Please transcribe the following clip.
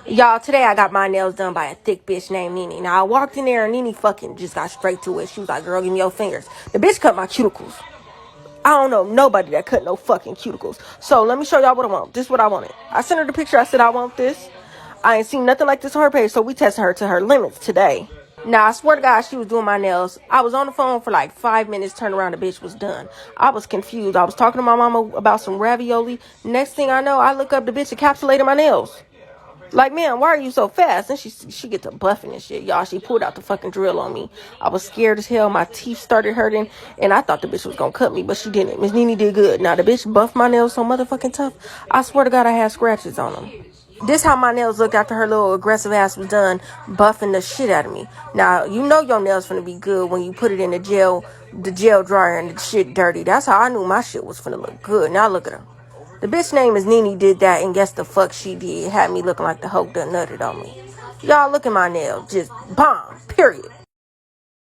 Y'all, today I got my nails done by a thick bitch named Nene. Now, I walked in there and Nene fucking just got straight to it. She was like, girl, give me your fingers. The bitch cut my cuticles. I don't know nobody that cut no fucking cuticles. So, let me show y'all what I want. This is what I wanted. I sent her the picture. I said, I want this. I ain't seen nothing like this on her page, so we tested her to her limits today. Now, I swear to God, she was doing my nails. I was on the phone for like 5 minutes, turned around, the bitch was done. I was confused. I was talking to my mama about some ravioli. Next thing I know, I look up, the bitch encapsulated my nails. Like, man, why are you so fast? And she get to buffing and shit, y'all. She pulled out the fucking drill on me. I was scared as hell. My teeth started hurting, and I thought the bitch was gonna cut me, but she didn't. Miss Nene did good. Now, the bitch buffed my nails so motherfucking tough. I swear to God, I had scratches on them. This how my nails look after her little aggressive ass was done buffing the shit out of me. Now, you know your nails finna be good when you put it in the gel dryer and the shit dirty. That's how I knew my shit was finna look good. Now, look at her. The bitch name is Nene did that, and guess the fuck she did. Had me looking like the hoe done nutted on me. Y'all look at my nails. Just bomb. Period.